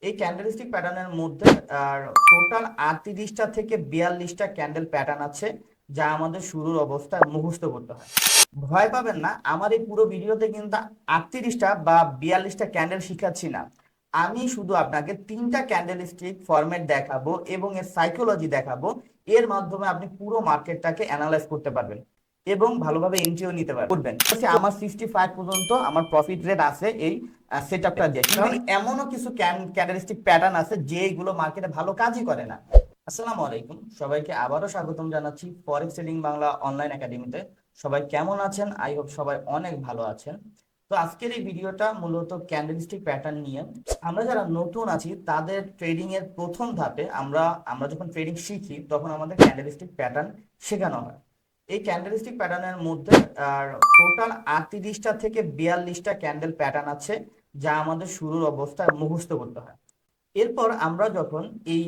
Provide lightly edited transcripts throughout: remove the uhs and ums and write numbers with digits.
এই ক্যান্ডেলস্টিক প্যাটার্নের মধ্যে টোটাল 38টা থেকে 42টা ক্যান্ডেল প্যাটার্ন আছে, যা আমাদের শুরুর অবস্থায় মুখস্থ করতে হয়। ভয় পাবেন না, আমার এই পুরো ভিডিওতে কিন্তু 38টা বা 42টা ক্যান্ডেল শিখাচ্ছি না। আমি শুধু আপনাকে তিনটা ক্যান্ডেলস্টিক ফরম্যাট দেখাবো এবং এর সাইকোলজি দেখাবো। এর মাধ্যমে আপনি পুরো মার্কেটটাকে অ্যানালাইজ করতে পারবেন এবং ভালোভাবে এন্ট্রিও নিতে পারবেন। আমার 65 পর্যন্ত আমার প্রফিট রেট আছে এই সেটআপটা দিয়ে। কারণ এমনও কিছু ক্যান্ডেলস্টিক প্যাটার্ন আছে যেগুলো মার্কেটে ভালো কাজই করে না। আসসালামু আলাইকুম, সবাইকে আবারও স্বাগতম জানাচ্ছি ফরেক্স ট্রেডিং বাংলা অনলাইন একাডেমিতে। সবাই কেমন আছেন? আই হোপ সবাই অনেক ভালো আছেন। তো আজকের এই ভিডিওটা মূলত ক্যান্ডেলস্টিক প্যাটার্ন নিয়ে। আমরা যারা নতুন আছি তাদের ট্রেডিং এর প্রথম ধাপে আমরা আমরা যখন ট্রেডিং শিখি তখন আমাদের ক্যান্ডেলস্টিক প্যাটার্ন শেখানো হয়। এই ক্যান্ডেলস্টিক প্যাটার্নের মধ্যে টোটাল 38টা থেকে 42টা ক্যান্ডেল প্যাটার্ন আছে, যা আমাদের শুরুর অবস্থায় মুখস্থ করতে হয়। এরপর আমরা যখন এই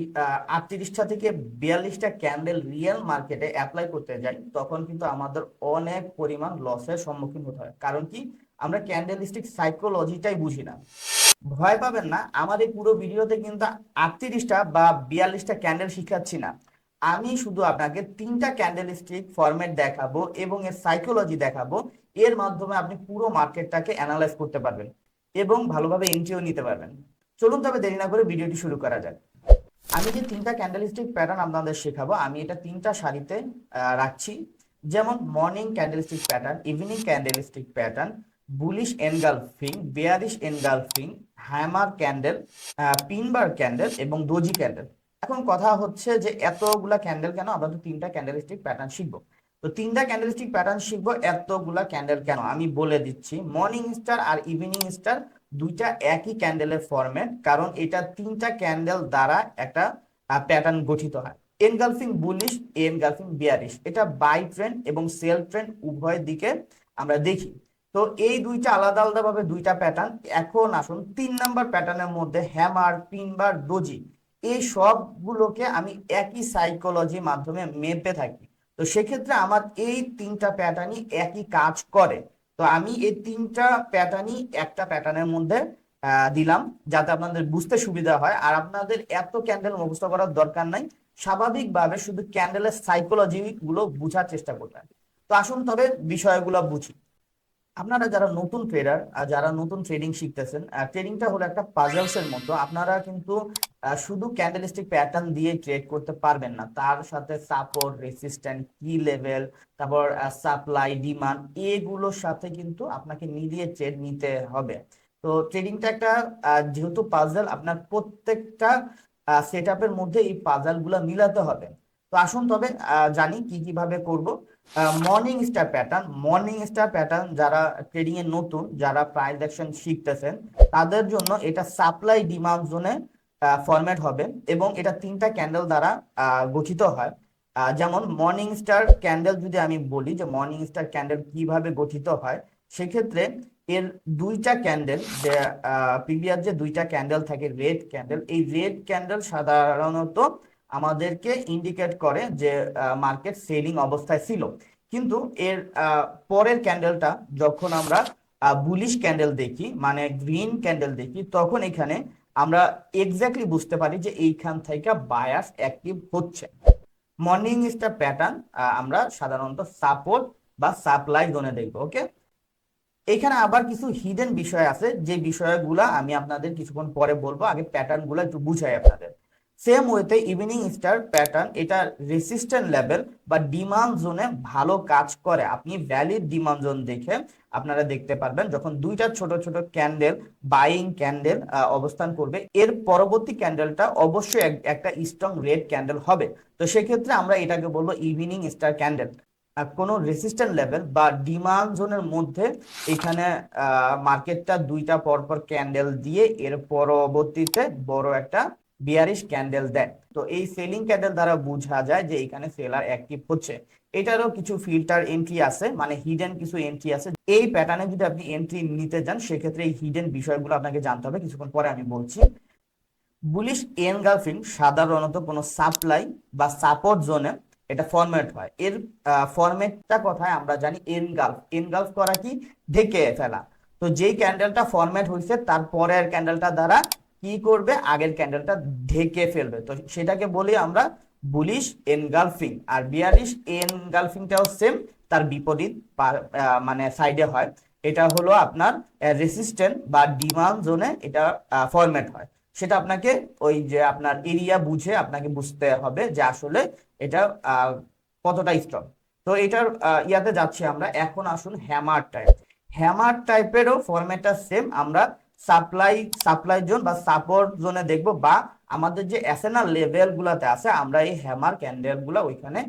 38টা থেকে 42টা ক্যান্ডেল রিয়েল মার্কেটে অ্যাপ্লাই করতে যাই তখন কিন্তু আমাদের অনেক পরিমাণ লসের সম্মুখীন হতে হয়। কারণ কি, আমরা ক্যান্ডেলস্টিক সাইকোলজিটাই বুঝি না। ভয় পাবেন না, আমার এই পুরো ভিডিওতে কিন্তু 38টা বা 42টা ক্যান্ডেল শিখাচ্ছি না। আমি শুধু আপনাকে তিনটা ক্যান্ডেলস্টিক ফরম্যাট দেখাবো এবং এর সাইকোলজি দেখাবো। এর মাধ্যমে আপনি পুরো মার্কেটটাকে অ্যানালাইজ করতে পারবেন এবং ভালোভাবে এন্ট্রিও নিতে পারবেন। চলুন তবে দেরি না করে ভিডিওটি শুরু করা যাক। আমি যে তিনটা ক্যান্ডেলস্টিক প্যাটার্ন আপনাদের শেখাবো, আমি এটা তিনটা সারিতে রাখছি। যেমন morning candlestick pattern, evening candlestick pattern, bullish engulfing, bearish engulfing, hammer candle, পিনবার candle এবং ডোজি ক্যান্ডেল। এখন কথা হচ্ছে যে এতগুলা ক্যান্ডেল কেন? আমরা তো তিনটা ক্যান্ডেলস্টিক প্যাটার্ন শিখবো। তো তিনটা ক্যান্ডেলস্টিক প্যাটার্ন শিখবো, এতগুলা ক্যান্ডেল কেন আমি বলে দিচ্ছি। মর্নিং স্টার আর ইভিনিং স্টার দুইটা একই ক্যান্ডেলের ফরম্যাট, কারণ এটা তিনটা ক্যান্ডেল দ্বারা একটা প্যাটার্ন গঠিত হয়। এনগালফিং বুলিশ, এনগালফিং বিয়ারিশ, এটা বাই ট্রেন্ড এবং সেল ট্রেন্ড উভয় দিকে আমরা দেখি। তো এই দুইটা আলাদা আলাদা ভাবে দুইটা প্যাটার্ন। এখন আসুন 3 নাম্বার প্যাটার্নের মধ্যে হ্যামার, পিনবার, ডোজি, এই সবগুলোকে আমি একই সাইকোলজির মাধ্যমে মেপে থাকি। তো সেক্ষেত্রে আমার এই তিনটা প্যাটার্নই একই কাজ করে। তো আমি এই তিনটা প্যাটার্নই একটা প্যাটার্নের মধ্যে দিলাম, যাতে আপনাদের বুঝতে সুবিধা হয় আর আপনাদের এত ক্যান্ডেল মুখস্থ করার দরকার নাই। স্বাভাবিকভাবে শুধু ক্যান্ডেলের সাইকোলজি গুলো বোঝার চেষ্টা করবেন। তো আসুন তবে বিষয়গুলো বুঝি। আপনারা যারা নতুন ট্রেডার আর যারা নতুন ট্রেডিং শিখতেছেন, ট্রেডিংটা হলো একটা পাজলস এর মতো। আপনারা কিন্তু শুধু ক্যান্ডেলস্টিক প্যাটার্ন দিয়ে ট্রেড করতে পারবেন না, তার সাথে সাপোর্ট, রেসিস্ট্যান্ট, কি লেভেল, তারপর সাপ্লাই, ডিমান্ড, এগুলোর সাথে কিন্তু আপনাকে মিলিয়ে ট্রেড নিতে হবে। তো ট্রেডিংটা একটা যেহেতু পাজল, আপনার প্রত্যেকটা সেট আপের মধ্যে এই পাজল গুলা মিলাতে হবে। তো আসুন তবে জানি কি কিভাবে করব। Morning star pattern, morning star pattern যারা ট্রেডিং এ নতুন, যারা প্রাইস অ্যাকশন শিখতেছেন, তাদের জন্য এটা সাপ্লাই ডিমান্ড জোনে ফরম্যাট হবে এবং এটা তিনটা ক্যান্ডেল দ্বারা গঠিত হয়। যেমন মর্নিং স্টার ক্যান্ডেল যদি আমি বলি যে মর্নিং স্টার ক্যান্ডেল কিভাবে গঠিত হয়, সেক্ষেত্রে এর দুইটা ক্যান্ডেল, যে প্রিভিয়াস যে দুইটা ক্যান্ডেল থাকে রেড ক্যান্ডেল, এই রেড ক্যান্ডেল সাধারণত আমাদেরকে ইন্ডিকেট করে যে মার্কেট সেলিং অবস্থায় ছিল। কিন্তু এর পরের ক্যান্ডেলটা যখন আমরা বুলিশ ক্যান্ডেল দেখি, মানে গ্রিন ক্যান্ডেল দেখি, তখন এখানে আমরা এক্স্যাক্টলি বুঝতে পারি যে এইখান থেকে বায়াস অ্যাক্টিভ হচ্ছে। মর্নিং স্টার প্যাটার্ন আমরা সাধারণত সাপোর্ট বা সাপ্লাই জোনে দেখবো। ওকে, এখানে আবার কিছু হিডেন বিষয় আছে, যে বিষয়গুলা আমি আপনাদের কিছুক্ষণ পরে বলবো। আগে প্যাটার্ন গুলো একটু বুঝাই আপনাদের। সেম ওয়েতে ইভিনিং স্টার প্যাটার্ন, এটা রেসিস্ট্যান্ট লেভেল বা ডিমান্ড জোনে ভালো কাজ করে। আপনি ভ্যালিড ডিমান্ড জোন দেখে আপনারা দেখতে পারবেন যখন দুইটা ছোট ছোট ক্যান্ডেল, বাইং ক্যান্ডেল অবস্থান করবে, এর পরবর্তী ক্যান্ডেলটা অবশ্যই একটা স্ট্রং রেড ক্যান্ডেল হবে। তো সেক্ষেত্রে আমরা এটাকে বলবো ইভিনিং স্টার ক্যান্ডেল। কোনো রেসিস্ট্যান্ট লেভেল বা ডিমান্ড জোনের মধ্যে এখানে মার্কেটটা দুইটা পরপর ক্যান্ডেল দিয়ে এর পরবর্তীতে বড় একটা বিয়ারিশ ক্যান্ডেল দেয়। তো এই সেলিং ক্যান্ডেল দ্বারা বোঝা যায় যে এখানে সেলার অ্যাক্টিভ হচ্ছে। এটারও কিছু ফিল্টার এন্ট্রি আছে, মানে হিডেন কিছু এন্ট্রি আছে। এই প্যাটার্নে যদি আপনি এন্ট্রি নিতে যান, সেক্ষেত্রে এই হিডেন বিষয়গুলো আপনাকে জানতে হবে, কিছুক্ষণ পরে আমি বলছি। বুলিশ এনগালফিং সাধারণত কোনো সাপ্লাই বা সাপোর্ট জোনে এটা ফরম্যাট হয়। এর ফরম্যাটটা কথায় আমরা জানি এনগালফ। এনগালফ করা কি? ঢেকে ফেলা। তো যেই ক্যান্ডেলটা ফরম্যাট হয়েছে তার পরের ক্যান্ডেলটা দ্বারা কি করবে, আগের ক্যান্ডেলটা ঢেকে ফেলবে। তো সেটাকে বলি আমরা বুলিশ এনগালফিং। আর বিয়ারিশ এনগালফিংটাও সেম, তার বিপরীত মানে সাইডে হয়। এটা হলো আপনার রেসিস্ট্যান্ট বা ডিমান্ড জোনে এটা ফরম্যাট হয়। সেটা আপনাকে ওই যে আপনার এরিয়া বুঝে আপনাকে বুঝতে হবে যে আসলে এটা কতটা স্ট্রং। তো এটার ইয়াতে যাচ্ছি আমরা। এখন আসুন হ্যামার টাইপ। হ্যামার টাইপেরও ফরম্যাটটা সেম। আমরা সাপ্লাই সাপ্লাই জোন বা সাপোর্ট জোনে দেখবো, বা আমাদের যে এসএনআর লেভেল গুলাতে আছে আমরা এই হ্যামার ক্যান্ডেল গুলা ওইখানে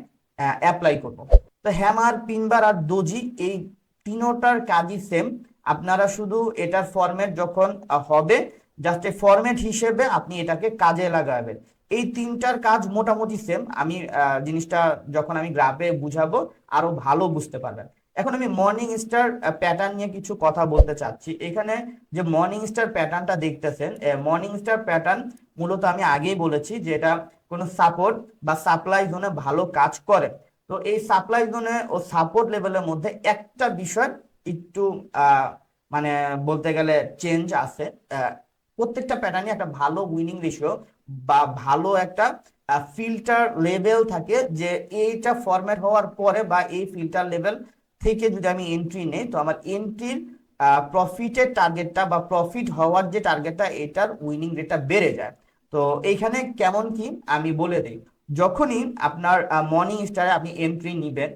অ্যাপ্লাই করব। তো হ্যামার, পিনবার আর দোজি এই তিনোটার কাজই সেম। আপনারা শুধু এটার ফরম্যাট যখন হবে, জাস্ট এই ফরম্যাট হিসেবে আপনি এটাকে কাজে লাগাবেন। এই তিনটার কাজ মোটামুটি সেম। আমি জিনিসটা যখন আমি গ্রাফে বুঝাবো আরো ভালো বুঝতে পারবেন। এখন আমি মর্নিং স্টার প্যাটার্ন নিয়ে কিছু কথা বলতে চাচ্ছি। এখানে যে মর্নিং স্টার প্যাটার্নটা দেখতেছেন, মর্নিং স্টার প্যাটার্ন মূলত আমি আগেই বলেছি যে এটা কোনো সাপোর্ট বা সাপ্লাই জোনে ভালো কাজ করে। তো এই সাপ্লাই জোনে ও সাপোর্ট লেভেলের মধ্যে একটা বিষয় একটু মানে বলতে গেলে চেঞ্জ আছে। প্রত্যেকটা প্যাটার্নে একটা ভালো উইনিং রেশিও বা ভালো একটা ফিল্টার লেভেল থাকে, যে এইটা ফরম্যাট হওয়ার পরে বা এই ফিল্টার লেভেল থেকে যদি আমি এন্ট্রি নেই, তো আমার এন্ট্রির প্রফিটের টার্গেটটা বা প্রফিট হওয়ার যে টার্গেটটা, এটার উইনিং রেটটা বেড়ে যায়। তো এইখানে কেমন কি আমি বলে দিই। যখনই আপনার মর্নিং স্টারে আপনি এন্ট্রি নিবেন,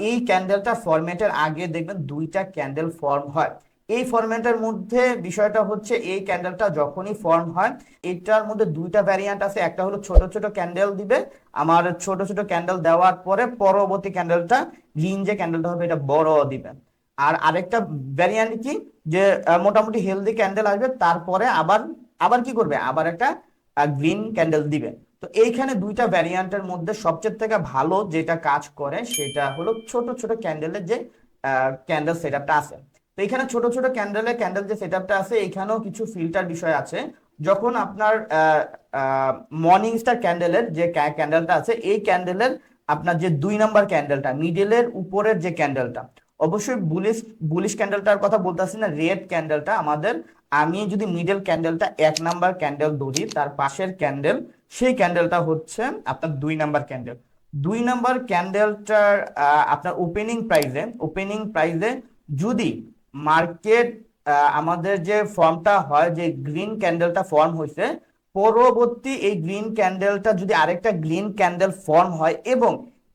এই ক্যান্ডেলটা ফরম্যাটের আগে দেখবেন দুইটা ক্যান্ডেল ফর্ম হয়। এই ফরম্যাটের মধ্যে বিষয়টা হচ্ছে, এই ক্যান্ডেলটা যখনই ফর্ম হয় এটার মধ্যে দুইটা ভ্যারিয়েন্ট আছে। একটা হলো ছোট ছোট ক্যান্ডেল দিবে, আমার ছোট ছোট ক্যান্ডেল দেওয়ার পরে পরবর্তী ক্যান্ডেলটা গ্রিন যে ক্যান্ডেলটা হবে এটা বড় দিবেন। আর আরেকটা ভ্যারিয়েন্ট কি, যে মোটামুটি হেলদি ক্যান্ডেল আসবে, তারপরে আবার আবার কি করবে, আবার একটা গ্রিন ক্যান্ডেল দিবে। তো এইখানে দুইটা ভ্যারিয়েন্টের মধ্যে সবচেয়ে থেকে ভালো যেটা কাজ করে সেটা হলো ছোট ছোট ক্যান্ডেলের যে ক্যান্ডেল সেটআপটা আছে। তো এখানে ছোট ছোট ক্যান্ডেল যে সেটআপটা আছে, এখানেও কিছু ফিল্টার বিষয় আছে। যখন আপনার মর্নিং স্টার ক্যান্ডেলের যে ক্যান্ডেলটা আছে, এই ক্যান্ডেলের আপনার যে 2 নাম্বার ক্যান্ডেলটা মিডলের উপরের যে ক্যান্ডেলটা, অবশ্যই বুলিশ বুলিশ ক্যান্ডেলটার কথা বলতেছি না, রেড ক্যান্ডেলটা আমাদের। আমি যদি মিডল ক্যান্ডেলটা 1 নাম্বার ক্যান্ডেল ধরি, তার পাশের ক্যান্ডেল, সেই ক্যান্ডেলটা হচ্ছে আপনার 2 নাম্বার ক্যান্ডেল। 2 নাম্বার ক্যান্ডেলটার আপনার ওপেনিং প্রাইসে যদি মার্কেট আমাদের যে ফর্মটা হয়, যে গ্রিন ক্যান্ডেলটা ফর্ম হয়েছে, পরবর্তী এই গ্রিন ক্যান্ডেলটা যদি আরেকটা গ্রিন ক্যান্ডেল ফর্ম হয় এবং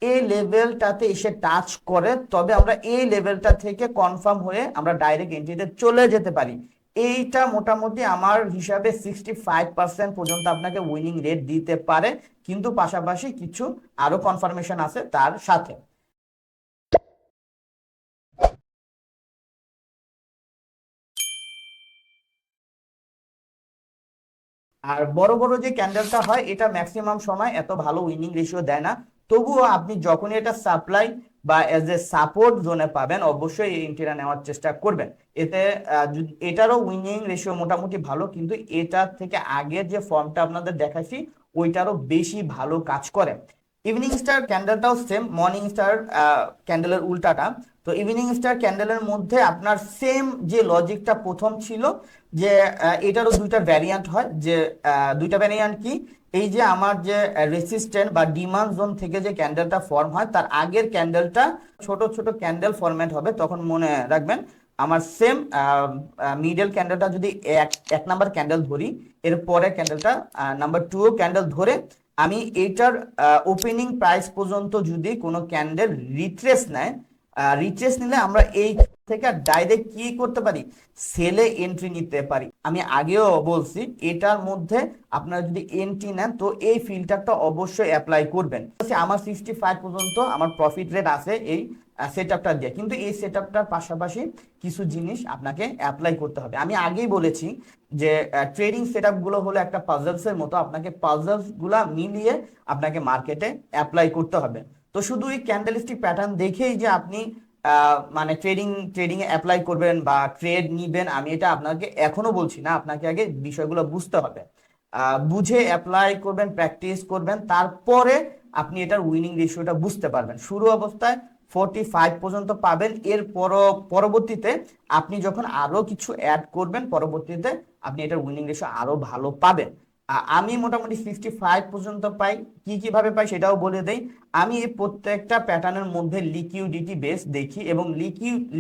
এই লেভেলটাতে এসে টাচ করে, তবে আমরা এই লেভেলটা থেকে কনফার্ম হয়ে আমরা ডাইরেক্ট এন্ট্রিতে চলে যেতে পারি। এইটা মোটামুটি আমার হিসাবে 65% পর্যন্ত আপনাকে উইনিং রেট দিতে পারে, কিন্তু পাশাপাশি কিছু আরো কনফার্মেশন আছে তার সাথে। আর বড় বড় যে ক্যান্ডেলটা হয় এটা ম্যাক্সিমাম সময় এত ভালো উইনিং রেশিও দেয় না। তবুও আপনি যখনই এটা সাপ্লাই বা এজ এ সাপোর্ট জোনে পাবেন, অবশ্যই এই এন্ট্রিটা নেওয়ার চেষ্টা করবেন। এতে এটারও উইনিং রেশিও মোটামুটি ভালো, কিন্তু এটার থেকে আগের যে ফর্মটা আপনাদের দেখাচ্ছি ওইটারও বেশি ভালো কাজ করে। ইভিনিং স্টার ক্যান্ডেলটাও সেম, মর্নিং স্টার ক্যান্ডেলের উল্টাটা। তো ইভিনিং স্টার ক্যান্ডেলের মধ্যে আপনার সেম যে লজিকটা প্রথম ছিল, যে এটারও দুইটা ভ্যারিয়েন্ট হয়। যে দুইটা ভ্যারিয়েন্ট কি, এই যে আমার যে রেসিস্ট্যান্ট বা ডিমান্ড জোন থেকে যে ক্যান্ডেলটা ফর্ম হয়, তার আগের ক্যান্ডেলটা ছোট ছোট ক্যান্ডেল ফরম্যাট হবে। তখন মনে রাখবেন আমার সেম মিডল ক্যান্ডেলটা যদি এক এক নাম্বার ক্যান্ডেল ধরি, এর পরে ক্যান্ডেলটা নাম্বার 2 ক্যান্ডেল ধরে আমি এইটার ওপেনিং প্রাইস পর্যন্ত যদি কোনো ক্যান্ডেল রিট্রেস নেয়, রিট্রেস নিলে আমরা এই থেকে ডাইরেক্ট কি করতে পারি, সেলে এন্ট্রি নিতে পারি। আমি আগেও বলছি এটার মধ্যে আপনারা যদি এন্ট্রি নেন তো এই ফিল্টারটা অবশ্যই অ্যাপ্লাই করবেন। আমার 65 পর্যন্ত আমার প্রফিট রেট আছে এই সেটআপটা দিয়ে, কিন্তু এই সেটআপটার পাশাপাশি কিছু জিনিস আপনাকে অ্যাপ্লাই করতে হবে। আমি আগেই বলেছি যে ট্রেডিং সেটআপ গুলো হলো একটা পাজলস এর মতো, আপনাকে পাজলস গুলা মিলিয়ে আপনাকে মার্কেটে অ্যাপ্লাই করতে হবে। তো শুধু এই ক্যান্ডেলস্টিক প্যাটার্ন দেখেই যে আপনি মানে ট্রেডিং এ অ্যাপ্লাই করবেন বা ট্রেড নিবেন, আমি এটা আপনাকে এখনো বলছি না। আপনাকে আগে বিষয়গুলো বুঝতে হবে, বুঝে অ্যাপ্লাই করবেন, প্র্যাকটিস করবেন, তারপরে আপনি এটার উইনিং রেশিওটা বুঝতে পারবেন। শুরু অবস্থায় 45 পর্যন্ত পাবেন, এর পরবর্তীতে আপনি যখন আরো কিছু অ্যাড করবেন, পরবর্তীতে আপনি এটার উইনিং রেশিও আরো ভালো পাবেন। আমি মোটামুটি 65 পর্যন্ত পাই। কিভাবে পাই সেটাও বলে দেই। আমি এই প্রত্যেকটা প্যাটার্নের মধ্যে লিকুইডিটি বেস দেখি এবং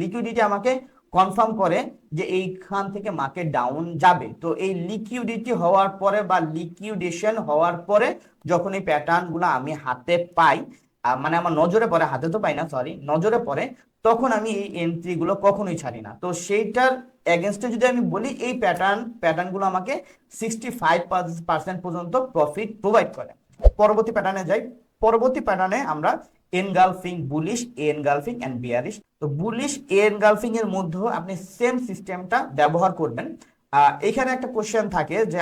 লিকুইডিটি আমাকে কনফার্ম করে যে এইখান থেকে মার্কেট ডাউন যাবে। তো এই লিকুইডিটি হওয়ার পরে বা লিকুইডেশন হওয়ার পরে যখন এই প্যাটার্ন গুলো আমি হাতে পাই, মানে আমার নজরে পড়ে, হাতে তো পাই না, সরি, নজরে পড়ে, তখন আমি এই এন্ট্রি গুলো কখনোই ছাড়ি না। তো সেইটার এগেনস্টে যদি আমি বলি, এই প্যাটার্ন গুলো আমাকে 65% পর্যন্ত প্রফিট প্রোভাইড করে। পরবর্তী প্যাটার্নে যাই। পরবর্তী প্যাটার্নে আমরা engulfing, bullish, engulfing and bearish. তো বুলিশ এনগালফিং এর মধ্যেও আপনি সেম সিস্টেমটা ব্যবহার করবেন। এখানে একটা কোশ্চেন থাকে যে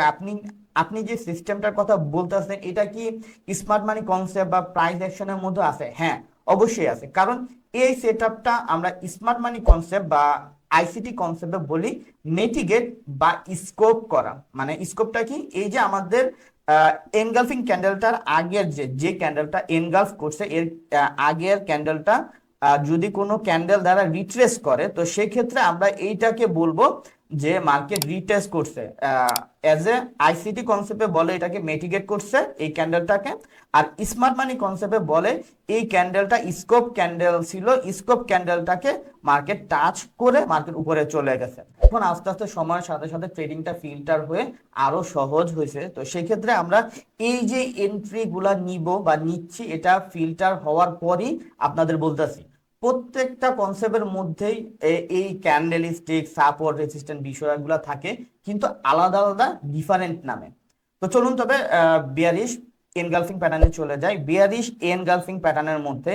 আপনি যে সিস্টেমটার কথা বলতেছেন এটা কি স্মার্ট মানি কনসেপ্ট বা প্রাইস অ্যাকশনের মধ্যে আছে? হ্যাঁ, অবশ্যই আছে। কারণ এই সেটআপটা আমরা স্মার্ট মানি কনসেপ্ট বা আইসিটি কনসেপ্টে বলি মিটিগেট বা স্কোপ করা। মানে স্কোপটা কি? এই যে আমাদের এনগালফিং ক্যান্ডেলটার আগের যে ক্যান্ডেলটা এনগালফ করছে, এর আগের ক্যান্ডেলটা যদি কোনো ক্যান্ডেল দ্বারা রিট্রেস করে, তো সেই ক্ষেত্রে আমরা এইটাকে বলবো যে মার্কেট রিটেস্ট করছে। এজ এ আইসিটি কনসেপ্টে বলে এটাকে মিটিগেট করছে এই ক্যান্ডেলটাকে। আর স্মার্ট মানি কনসেপ্টে বলে এই ক্যান্ডেলটা স্কোপ ক্যান্ডেল ছিল, স্কোপ ক্যান্ডেলটাকে মার্কেট টাচ করে মার্কেট উপরে চলে গেছে। এখন আস্তে আস্তে সময়ের সাথে সাথে ট্রেডিংটা ফিল্টার হয়ে আরো সহজ হয়েছে। তো সেই ক্ষেত্রে আমরা এই যে এন্ট্রি গুলা নিব বা নিচ্ছি, এটা ফিল্টার হওয়ার পরই আপনাদের বলতেছি। প্রত্যেকটা কনসেপ্টের মধ্যেই এই ক্যান্ডেল স্টিক, সাপোর্ট, রেজিস্ট্যান্ট বিষয়গুলো থাকে, কিন্তু আলাদা আলাদা ডিফারেন্ট নামে। তো চলুন তবে বিয়ারিশ এনগালফিং প্যাটার্নে চলে যায়। বিয়ারিশ এনগালফিং প্যাটার্নের মধ্যে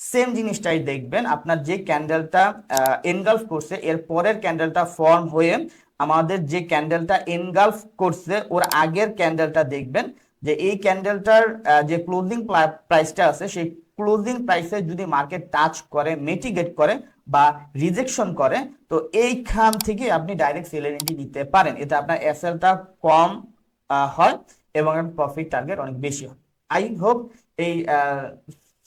সেম জিনিসটাই দেখবেন। আপনার যে ক্যান্ডেলটা এনগালফ করছে, এর পরের ক্যান্ডেলটা ফর্ম হয়ে আমাদের যে ক্যান্ডেলটা এনগালফ করছে ওর আগের ক্যান্ডেলটা দেখবেন যে এই ক্যান্ডেলটার যে ক্লোজিং প্রাইসটা আছে, সেই ক্লোজিং প্রাইসে যদি মার্কেট টাচ করে, মিটিগেট করে বা রিজেকশন করে, তো এইখান থেকে আপনি ডাইরেক্ট সেলের এন্ট্রি নিতে পারেন। এতে আপনার এসএলটা কম হয় এবং প্রফিট টার্গেট অনেক বেশি হয়। আই হোপ এই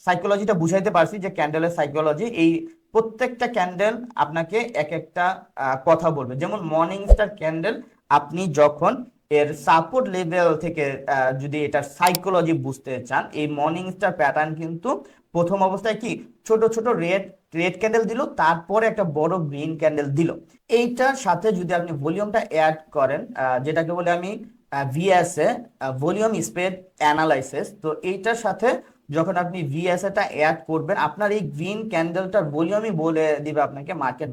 সাইকোলজিটা বুঝাইতে পারছি যে ক্যান্ডেলের সাইকোলজি। এই প্রত্যেকটা ক্যান্ডেল আপনাকে এক একটা কথা বলবে। যেমন মর্নিং স্টার ক্যান্ডেল, আপনি যখন এর সাপোর্ট লেভেল থেকে যদি এটার সাইকোলজি বুঝতে চান, এই মর্নিং স্টার প্যাটার্ন কিন্তু প্রথম অবস্থায় কি ছোট ছোট রেড ক্যান্ডেল দিল, তারপরে একটা বড় গ্রিন ক্যান্ডেল দিল। এইটার সাথে যদি আপনি ভলিউমটা অ্যাড করেন, যেটাকে বলে আমি ভিএসএ, ভলিউম স্প্রেড অ্যানালাইসিস, তো এইটার সাথে যখন আপনি ভিএসএটা অ্যাড করবেন, আপনার এই গ্রিন ক্যান্ডেলটার ভলিউমই বলে দিবে আপনাকে মার্কেট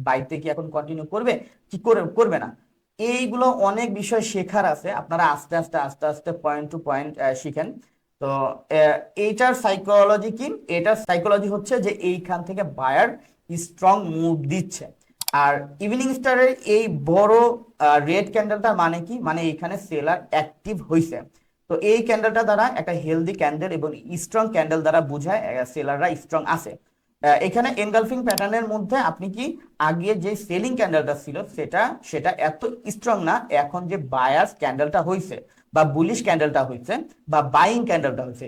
বাইতে কি এখন কন্টিনিউ করবে কি করবে না। এইগুলো অনেক বিষয় শেখার আছে, আপনারা আস্তে আস্তে আস্তে আস্তে পয়েন্ট টু পয়েন্ট শিখেন। তো এইটার সাইকোলজি কি? এটার সাইকোলজি হচ্ছে যে এইখান থেকে বায়ার স্ট্রং মুভ দিচ্ছে। আর ইভিনিং স্টারের এই বড় রেড ক্যান্ডেলটা মানে কি? মানে এখানে সেলার অ্যাক্টিভ হয়েছে। তো এই ক্যান্ডেলটা দ্বারা একটা হেলদি ক্যান্ডেল এবং স্ট্রং ক্যান্ডেল দ্বারা বোঝায় সেলাররা স্ট্রং আছে। এখানে এনগালফিং প্যাটার্নের মধ্যে আপনি কি আগে যে সেলিং ক্যান্ডেলটা ছিল সেটা এত স্ট্রং না। এখন যে বায়ার্স ক্যান্ডেলটা হয়েছে বা বুলিশ ক্যান্ডেলটা হয়েছে বা বাইং ক্যান্ডেলটা হয়েছে,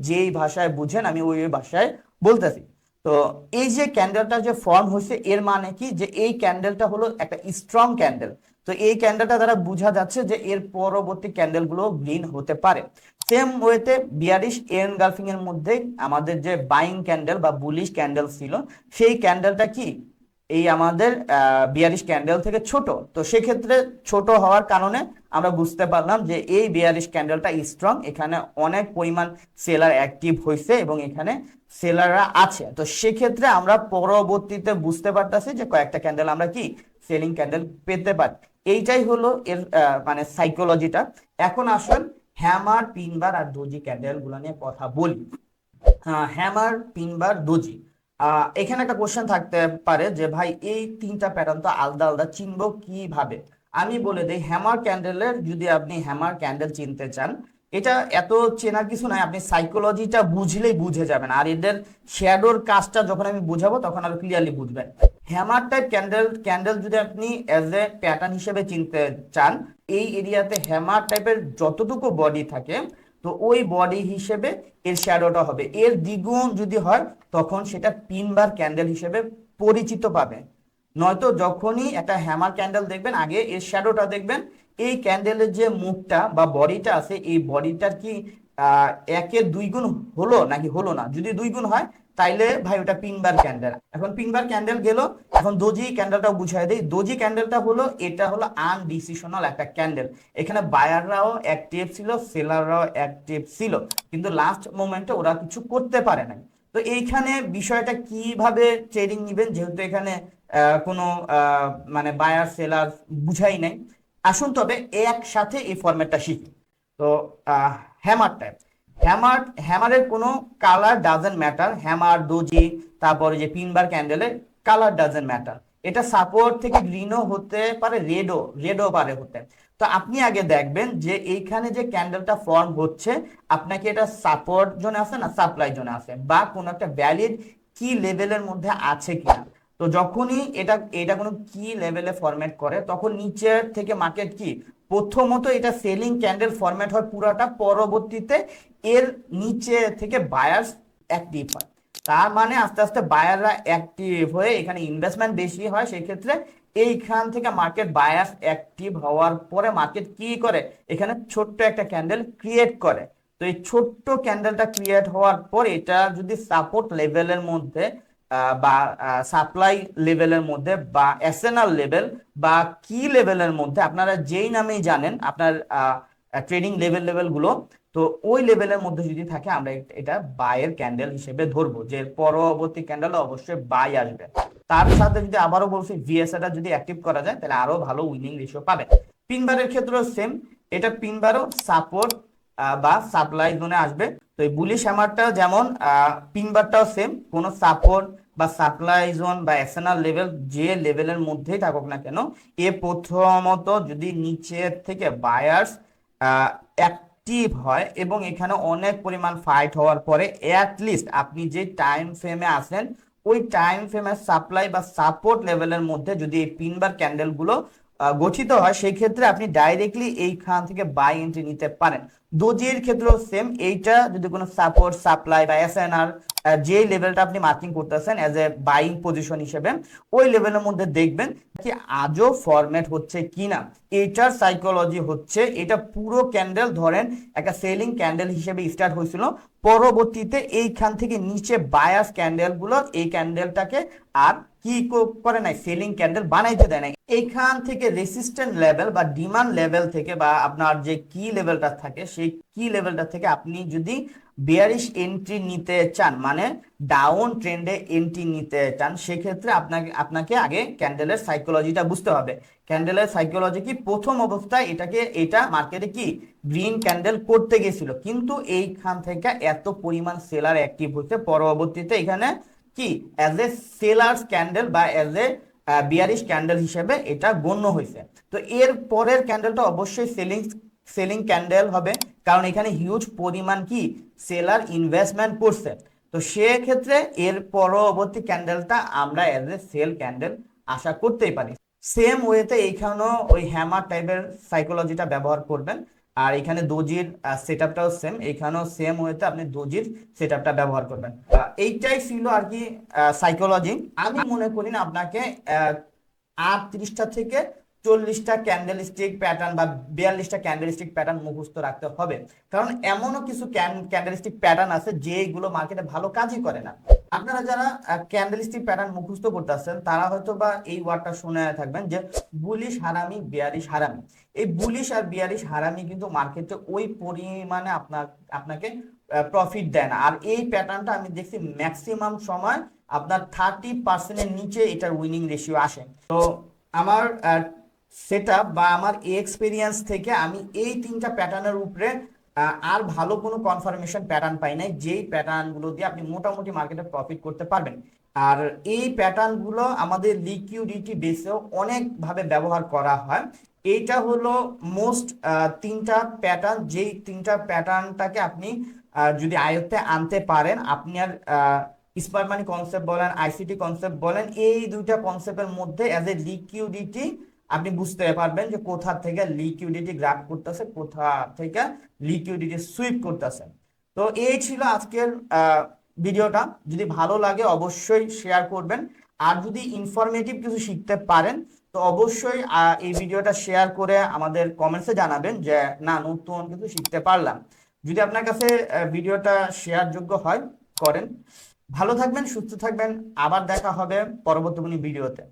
যেই ভাষায় বুঝেন আমি ওই ভাষায় বলতেছি। তো এই যে ক্যান্ডেলটা যে ফর্ম হয়েছে, এর মানে কি? যে এই ক্যান্ডেলটা হলো একটা স্ট্রং ক্যান্ডেল। তো এই ক্যান্ডেলটা দ্বারা বোঝা যাচ্ছে যে এর পরবর্তী ক্যান্ডেলগুলো গ্রিন হতে পারে। সেম ওয়েতে বিয়ারিশ এনগালফিং এর মধ্যে আমাদের যে বাইং ক্যান্ডেল বা বুলিশ ক্যান্ডেল ছিল, সেই ক্যান্ডেলটা কি এই আমাদের বিয়ারিশ ক্যান্ডেল থেকে ছোট। তো সেক্ষেত্রে ছোট হওয়ার কারণে আমরা বুঝতে পারলাম যে এই বিয়ারিশ ক্যান্ডেলটা স্ট্রং, এখানে অনেক পরিমাণ সেলার অ্যাক্টিভ হয়েছে এবং এখানে সেলাররা আছে। তো সেক্ষেত্রে আমরা পরবর্তীতে বুঝতে পারতেছি যে কয়েকটা ক্যান্ডেল আমরা কি সেলিং ক্যান্ডেল পেতে পারি। এইটাই হলো এর মানে সাইকোলজিটা। এখন আসুন হ্যামার, পিনবার আর ডোজি ক্যান্ডেল গুলো নিয়ে কথা বলি। হ্যামার, পিনবার, ডোজি, এখানে একটা কোশ্চেন থাকতে পারে যে ভাই এই তিনটা প্যাটার্ন তো আলাদা আলাদা, চিনবো কিভাবে? আমি বলে দিই, হ্যামার ক্যান্ডেলের যদি আপনি হ্যামার ক্যান্ডেল চিনতে চান, এটা এত চেনার কিছু নাই, আপনি সাইকোলজিটা বুঝলেই বুঝে যাবেন। আর এদের শ্যাডোর কাজটা যখন আমি বুঝাবো তখন আরো ক্লিয়ারলি বুঝবেন। হ্যামার টাইপ ক্যান্ডেল যদি আপনি এজ এ প্যাটার্ন হিসেবে চিনতে চান, এই এরিয়াতে হ্যামার টাইপের যতটুকু বডি থাকে, তো ওই বডি হিসেবে এর শ্যাডোটা হবে। এর দ্বিগুণ যদি হয় তখন সেটা পিনবার ক্যান্ডেল হিসেবে পরিচিত পাবে। নয়তো যখনই একটা হ্যামার ক্যান্ডেল দেখবেন আগে এর শ্যাডোটা দেখবেন, এই ক্যান্ডেলের যে মুখটা বা বডিটা আছে এই বডিটার কি আহ একের 2 গুণ হলো নাকি হলো না। যদি 2 গুণ হয় তাইলে ভাই ওটা পিনবার ক্যান্ডেল। এখন পিনবার ক্যান্ডেল গেল, এখন দোজি ক্যান্ডেলটাও বুঝাই দেই। দোজি ক্যান্ডেলটা হলো, এটা হলো আনডিসিশনাল একটা ক্যান্ডেল। এখানে বায়াররাও অ্যাক্টিভ ছিল, সেলাররাও অ্যাক্টিভ ছিল, কিন্তু লাস্ট মোমেন্টে ওরা কিছু করতে পারে নাই। তো এইখানে বিষয়টা কিভাবে ট্রেডিং নিবেন, যেহেতু এখানে কোনো মানে বায়ার সেলার বুঝাই নাই। আসুন তবে একসাথে এই ফরম্যাটটা শিখি। তো হ্যামার টাইপ, হ্যামারের কোনো colour doesn't matter. Hammer, doji, তারপরে যে পিনবার ক্যান্ডেলের কালার ডাজেন্ট ম্যাটার। এটা সাপোর্ট থেকে গ্রিনও হতে পারে, রেডও পারে হতে। তো আপনি আগে দেখবেন যে এইখানে যে ক্যান্ডেলটা ফর্ম হচ্ছে, আপনাকে এটা সাপোর্ট জোনে আছে না সাপ্লাই জোনে আছে, বা কোনো একটা ভ্যালিড কি লেভেলের মধ্যে আছে কিনা। তো যখনই এটা এটা কোনো কি লেভেলে ফরম্যাট করে, তখন নিচের থেকে মার্কেট কি প্রথমত এটা সেলিং ক্যান্ডেল ফরম্যাট হয় পুরাটা, পরবর্তীতে এর নিচে থেকে বায়ার্স অ্যাক্টিভ হয়। তার মানে আস্তে আস্তে বায়াররা অ্যাক্টিভ হয়ে এখানে ইনভেস্টমেন্ট বেশি হয়। সেই ক্ষেত্রে এইখান থেকে মার্কেট বায়ার্স অ্যাক্টিভ হওয়ার পরে মার্কেট কি করে, এখানে ছোট্ট একটা ক্যান্ডেল ক্রিয়েট করে। তো এই ছোট্ট ক্যান্ডেলটা ক্রিয়েট হওয়ার পর এটা যদি সাপোর্ট লেভেলের মধ্যে বা সাপ্লাই লেভেলের মধ্যে বা এসএনআর লেভেল বা কি লেভেলের মধ্যে, আপনারা যেই নামেই জানেন আপনার ট্রেডিং লেভেল গুলো, তো ওই লেভেলের মধ্যে যদি থাকে আমরা এটা বায়ের ক্যান্ডেল হিসেবে ধরবো, যে পরবর্তী ক্যান্ডেলে অবশ্যই বাই আসবে। তার সাথে যদি আবারও বলছি ভিএসএটা যদি অ্যাক্টিভ করা যায় তাহলে আরো ভালো উইনিং রেশিও পাবে। পিনবারের ক্ষেত্রেও সেম, এটা পিনবারও সাপোর্ট বা সাপ্লাই জোনে আসবে। তো এই বুলিশ হ্যামারটাও যেমন, পিনবারটাও সেম, কোনো সাপোর্ট বা সাপ্লাই জোন বা এক্সটার্নাল লেভেল যে লেভেলের মধ্যেই থাকুক না কেন, এ প্রথমত যদি নিচের থেকে বায়ার্স অ্যাক্টিভ হয় এবং এখানে অনেক পরিমাণ ফাইট হওয়ার পরে অ্যাটলিস্ট আপনি যে টাইম ফ্রেমে আছেন ওই টাইম ফ্রেমের সাপ্লাই বা সাপোর্ট লেভেলের মধ্যে যদি এই পিনবার ক্যান্ডেলগুলো গঠিত হয়, সেই ক্ষেত্রে আপনি ডাইরেক্টলি এইখান থেকে বাই এন্ট্রি নিতে পারেন। দোজির ক্ষেত্রেও সেম, এইটা যদি কোনো সাপোর্ট সাপ্লাই বা এসএনআর যে লেভেলটা আপনি মার্কিং করতেছেন এজ এ বাইং পজিশন হিসেবে, ওই লেভেলের মধ্যে দেখবেন কি আজও ফরম্যাট হচ্ছে কিনা। এটার সাইকোলজি হচ্ছে, এটা পুরো ক্যান্ডেল ধরেন একটা সেলিং ক্যান্ডেল হিসেবে স্টার্ট হয়েছিল, পরবর্তীতে এইখান থেকে নিচে বায়াস ক্যান্ডেল গুলো এই ক্যান্ডেলটাকে আর কি করে নাই, সেলিং ক্যান্ডেল বানাইতে দেয় নাই। এইখান থেকে রেসিস্ট্যান্ট লেভেল বা ডিমান্ড লেভেল থেকে বা আপনার যে কি লেভেলটা থাকে সেই কি লেভেলটা থেকে আপনি যদি বিয়ারিশ এন্ট্রি নিতে চান, মানে ডাউন ট্রেন্ডে এন্ট্রি নিতে চান, সেক্ষেত্রে আপনাকে আগে ক্যান্ডেলের সাইকোলজিটা বুঝতে হবে। ক্যান্ডেলের সাইকোলজি কি, প্রথম অবস্থায় এটা মার্কেটে কি গ্রিন ক্যান্ডেল করতে গেছিল, কিন্তু এইখান থেকে এত পরিমাণ সেলার অ্যাক্টিভ হচ্ছে, পরবর্তীতে এখানে কি অ্যাজ এ সেলার্স ক্যান্ডেল বা অ্যাজ এ বিয়ারিশ ক্যান্ডেল হিসেবে এটা গণ্য হয়েছে। তো এর পরের ক্যান্ডেলটা অবশ্যই সেলিং ক্যান্ডেল হবে, কারণ এখানে হিউজ পরিমাণ কি সেলার ইনভেস্টমেন্ট করছে। তো সেক্ষেত্রে এর পরবর্তী ক্যান্ডেলটা আমরা অ্যাজ এ সেল ক্যান্ডেল আশা করতেই পারি। সেম ওয়েতে এইখানেও ওই হ্যামার টাইপের সাইকোলজিটা ব্যবহার করবেন। আর এখানে দোজির সেটআপটাও সেম, এখানেও সেম ওয়েতে আপনি দোজির সেটআপটা ব্যবহার করবেন। এইটাই ছিল আর কি সাইকোলজি। আমি মনে করি না আপনাকে 38টা থেকে 40টা ক্যান্ডেল স্টিক প্যাটার্ন বা 42টা ক্যান্ডেল স্টিক প্যাটার্ন মুখস্থ রাখতে হবে, কারণ এমনও কিছু ক্যান্ডেল স্টিক প্যাটার্ন আছে যেগুলো মার্কেটে ভালো কাজই করে না। আপনারা যারা ক্যান্ডেল স্টিক প্যাটার্ন মুখস্থ করতেছেন তারা হয়তো বা এই ওয়ার্ডটা শুনে থাকবেন যে বুলিশ হারামি বিয়ারিশ হারামি। এই বুলিশ আর বিয়ারিশ হারামি কিন্তু মার্কেটে ওই পরিমাণে আপনাকে প্রফিট দেয় না। আর এই প্যাটার্নটা আমি দেখছি ম্যাক্সিমাম সময় আপনার 30%-এর নিচে এটার উইনিং রেশিও আসে। তো আমার সেটআপ বা আমার এক্সপিরিয়েন্স থেকে আমি এই 3টা প্যাটার্নের উপরে আর ভালো কোনো কনফার্মেশন প্যাটার্ন পাই নাই যেই প্যাটার্ন গুলো দিয়ে আপনি মোটামুটি মার্কেটে প্রফিট করতে পারবেন। আর এই প্যাটার্ন গুলো আমাদের লিকুইডিটি বেসেও অনেকভাবে ব্যবহার করা হয়। এইটা হলো মোস্ট 3টা প্যাটার্ন, যেই 3টা প্যাটার্নটাকে আপনি যদি আয়ত্তে আনতে পারেন, আপনি আর স্মার্ট মানি কনসেপ্ট বলেন আইসিটি কনসেপ্ট বলেন, এই 2টা কনসেপ্টের মধ্যে অ্যাজ এ লিকুইডিটি আপনি বুঝতে পারবেন যে কোথা থেকে লিকুইডিটি গ্র্যাব করতেছে, কোথা থেকে লিকুইডিটি সুইপ করতেছে। তো এই ছিল আজকের ভিডিওটা। যদি ভালো লাগে অবশ্যই শেয়ার করবেন। আর যদি ইনফরমেটিভ কিছু শিখতে পারেন তো অবশ্যই এই ভিডিওটা শেয়ার করে আমাদের কমেন্টসে জানাবেন যে না নতুন কিছু শিখতে পারলাম। যদি আপনার কাছে ভিডিওটা শেয়ার যোগ্য হয় করেন। ভালো থাকবেন, সুস্থ থাকবেন, আবার দেখা হবে পরবর্তী কোনো ভিডিওতে।